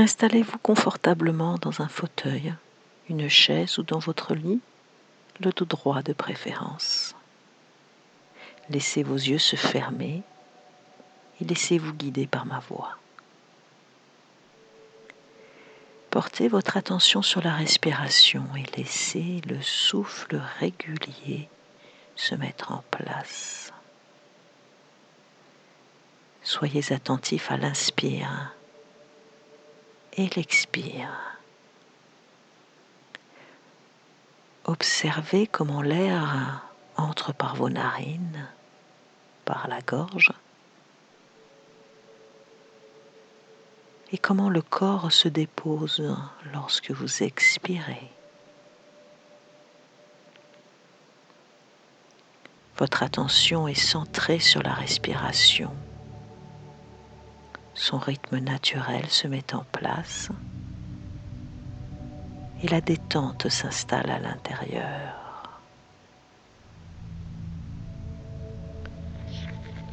Installez-vous confortablement dans un fauteuil, une chaise ou dans votre lit, le dos droit de préférence. Laissez vos yeux se fermer et laissez-vous guider par ma voix. Portez votre attention sur la respiration et laissez le souffle régulier se mettre en place. Soyez attentif à l'inspire et l'expire. Observez comment l'air entre par vos narines, par la gorge, et comment le corps se dépose lorsque vous expirez. Votre attention est centrée sur la respiration. Son rythme naturel se met en place et la détente s'installe à l'intérieur.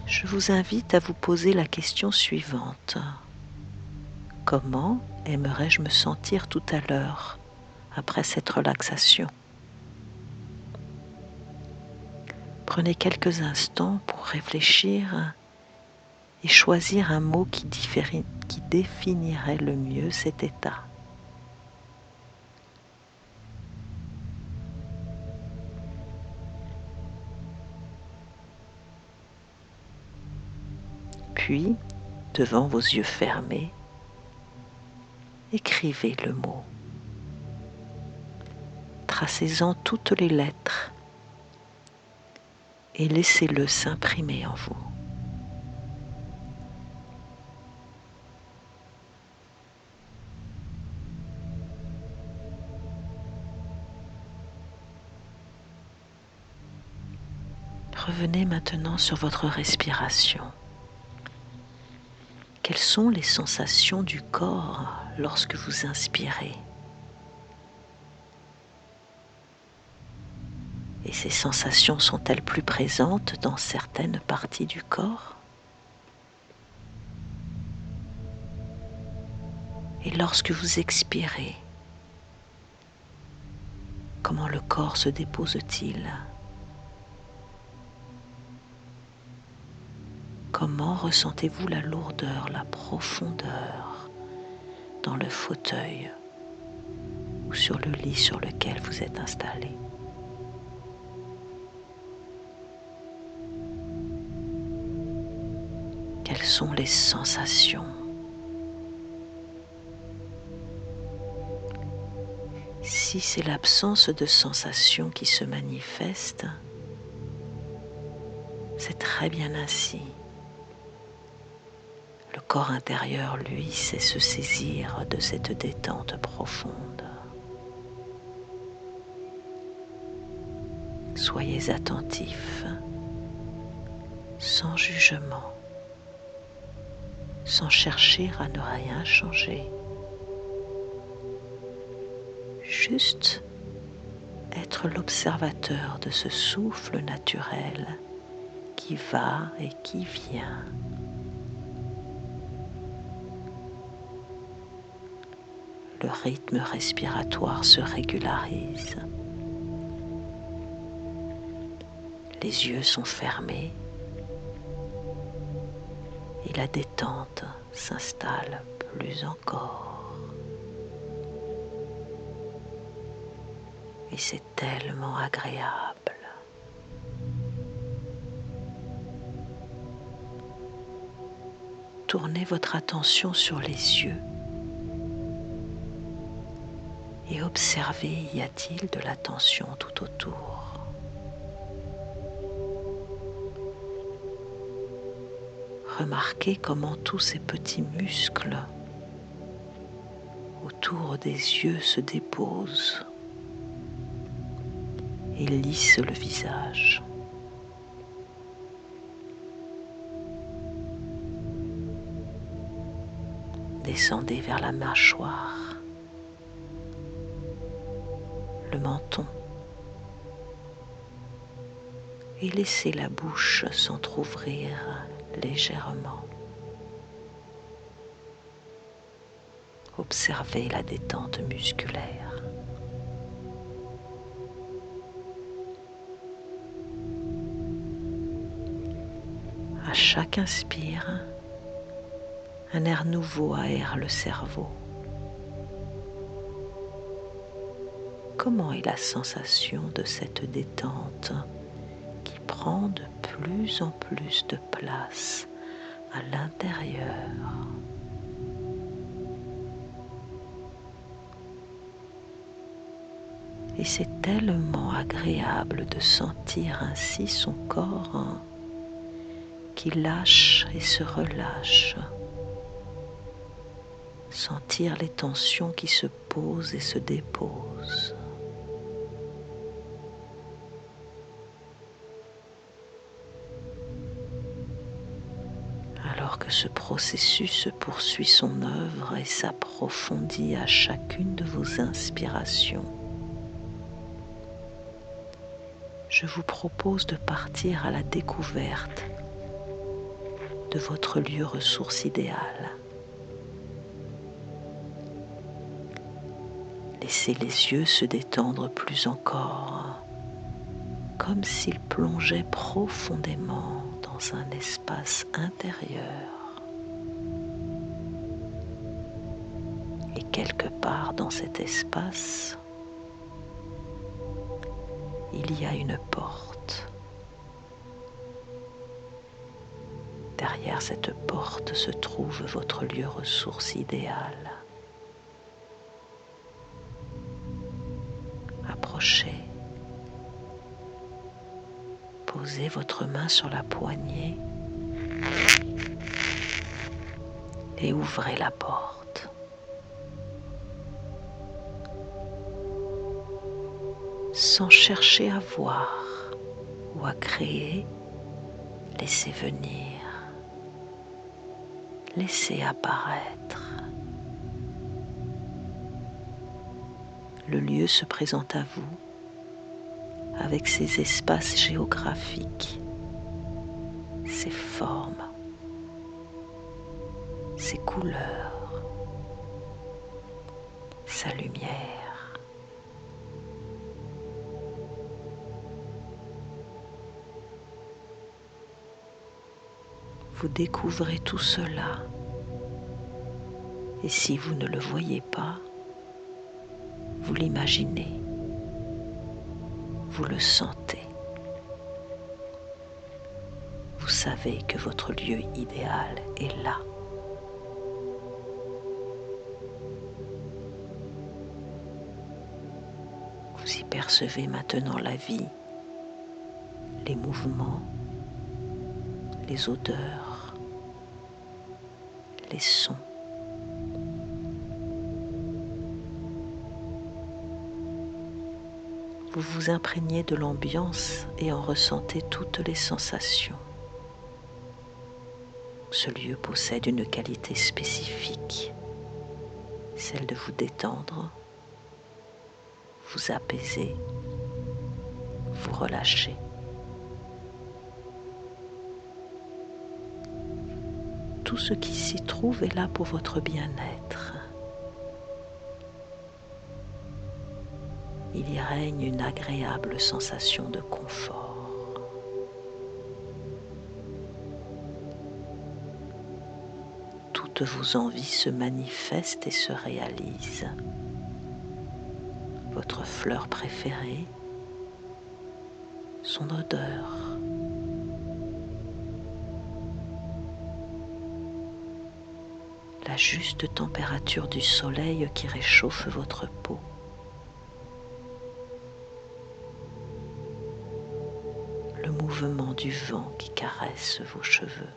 Je vous invite à vous poser la question suivante. Comment aimerais-je me sentir tout à l'heure après cette relaxation ? Prenez quelques instants pour réfléchir et choisir un mot qui définirait le mieux cet état. Puis, devant vos yeux fermés, écrivez le mot. Tracez-en toutes les lettres et laissez-le s'imprimer en vous. Revenez maintenant sur votre respiration. Quelles sont les sensations du corps lorsque vous inspirez ? Et ces sensations sont-elles plus présentes dans certaines parties du corps ? Et lorsque vous expirez, comment le corps se dépose-t-il ? Comment ressentez-vous la lourdeur, la profondeur dans le fauteuil ou sur le lit sur lequel vous êtes installé ? Quelles sont les sensations ? Si c'est l'absence de sensations qui se manifeste, c'est très bien ainsi. Le corps intérieur, lui, sait se saisir de cette détente profonde. Soyez attentifs, sans jugement, sans chercher à ne rien changer. Juste être l'observateur de ce souffle naturel qui va et qui vient. Le rythme respiratoire se régularise. Les yeux sont fermés et la détente s'installe plus encore. Et c'est tellement agréable. Tournez votre attention sur les yeux et observez, y a-t-il de la tension tout autour ? Remarquez comment tous ces petits muscles autour des yeux se déposent et lissent le visage. Descendez vers la mâchoire, le menton, et laissez la bouche s'entr'ouvrir légèrement. Observez la détente musculaire. À chaque inspire, un air nouveau aère le cerveau. Comment est la sensation de cette détente qui prend de plus en plus de place à l'intérieur? Et c'est tellement agréable de sentir ainsi son corps qui lâche et se relâche. Sentir les tensions qui se posent et se déposent. Alors que ce processus poursuit son œuvre et s'approfondit à chacune de vos inspirations, je vous propose de partir à la découverte de votre lieu ressource idéal. Laissez les yeux se détendre plus encore, comme s'ils plongeaient profondément dans un espace intérieur. Et quelque part dans cet espace, il y a une porte. Derrière cette porte se trouve votre lieu ressource idéal. Approchez. Posez votre main sur la poignée et ouvrez la porte. Sans chercher à voir ou à créer, laissez venir, laissez apparaître. Le lieu se présente à vous avec ses espaces géographiques, ses formes, ses couleurs, sa lumière. Vous découvrez tout cela, et si vous ne le voyez pas, vous l'imaginez, vous le sentez. Vous savez que votre lieu idéal est là. Vous y percevez maintenant la vie, les mouvements, les odeurs, les sons. Vous vous imprégnez de l'ambiance et en ressentez toutes les sensations. Ce lieu possède une qualité spécifique, celle de vous détendre, vous apaiser, vous relâcher. Tout ce qui s'y trouve est là pour votre bien-être. Il y règne une agréable sensation de confort. Toutes vos envies se manifestent et se réalisent. Votre fleur préférée, son odeur, la juste température du soleil qui réchauffe votre peau. Le mouvement du vent qui caresse vos cheveux.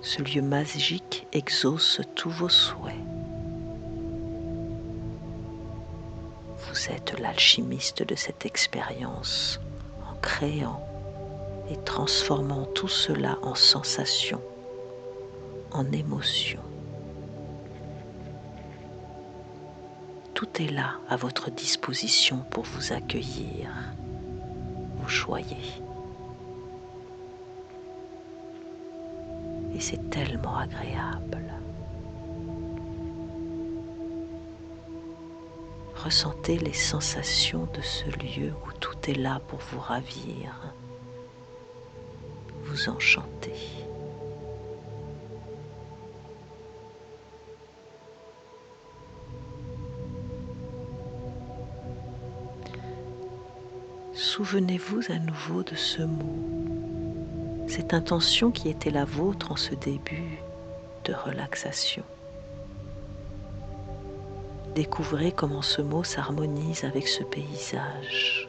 Ce lieu magique exauce tous vos souhaits. Vous êtes l'alchimiste de cette expérience en créant et transformant tout cela en sensations, en émotions. Tout est là à votre disposition pour vous accueillir, vous choyer. c'est tellement agréable. Ressentez les sensations de ce lieu où tout est là pour vous ravir, vous enchanter. Souvenez-vous à nouveau de ce mot, cette intention qui était la vôtre en ce début de relaxation. Découvrez comment ce mot s'harmonise avec ce paysage.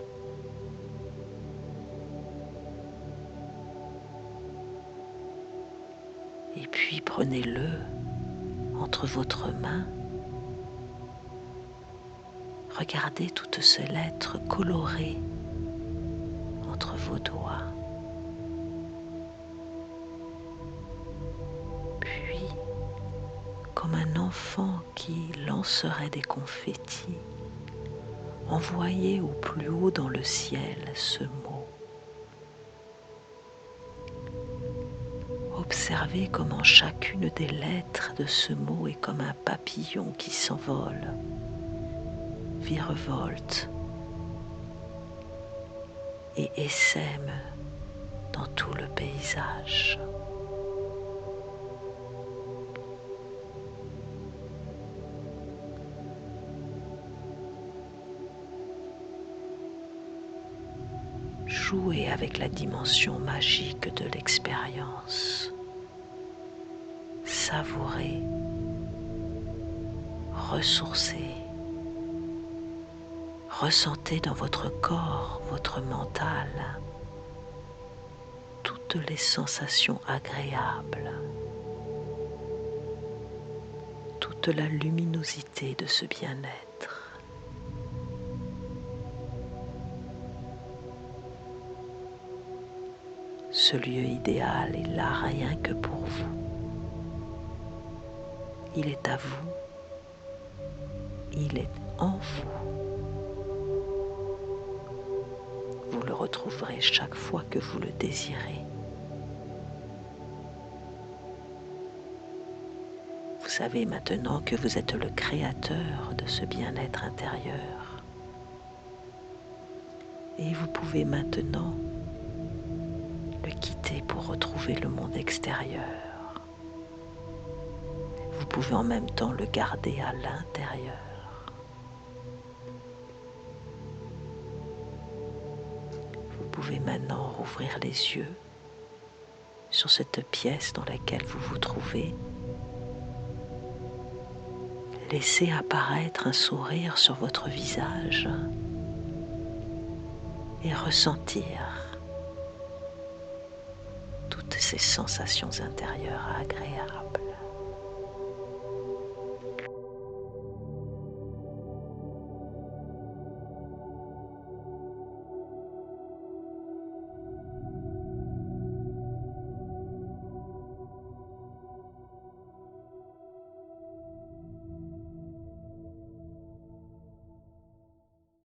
Et puis prenez-le entre votre main. Regardez toutes ces lettres colorées entre vos doigts. Puis, comme un enfant qui lancerait des confettis, envoyez au plus haut dans le ciel ce mot. Observez comment chacune des lettres de ce mot est comme un papillon qui s'envole, virevolte et essaime dans tout le paysage. Jouez avec la dimension magique de l'expérience. Savourez, ressourcez, ressentez dans votre corps, votre mental, toutes les sensations agréables, toute la luminosité de ce bien-être. Ce lieu idéal est là rien que pour vous. Il est à vous, il est en vous. Vous le retrouverez chaque fois que vous le désirez. Vous savez maintenant que vous êtes le créateur de ce bien-être intérieur. Et vous pouvez maintenant le quitter pour retrouver le monde extérieur. Vous pouvez en même temps le garder à l'intérieur. Vous pouvez maintenant rouvrir les yeux sur cette pièce dans laquelle vous vous trouvez. Laissez apparaître un sourire sur votre visage et ressentir toutes ces sensations intérieures agréables.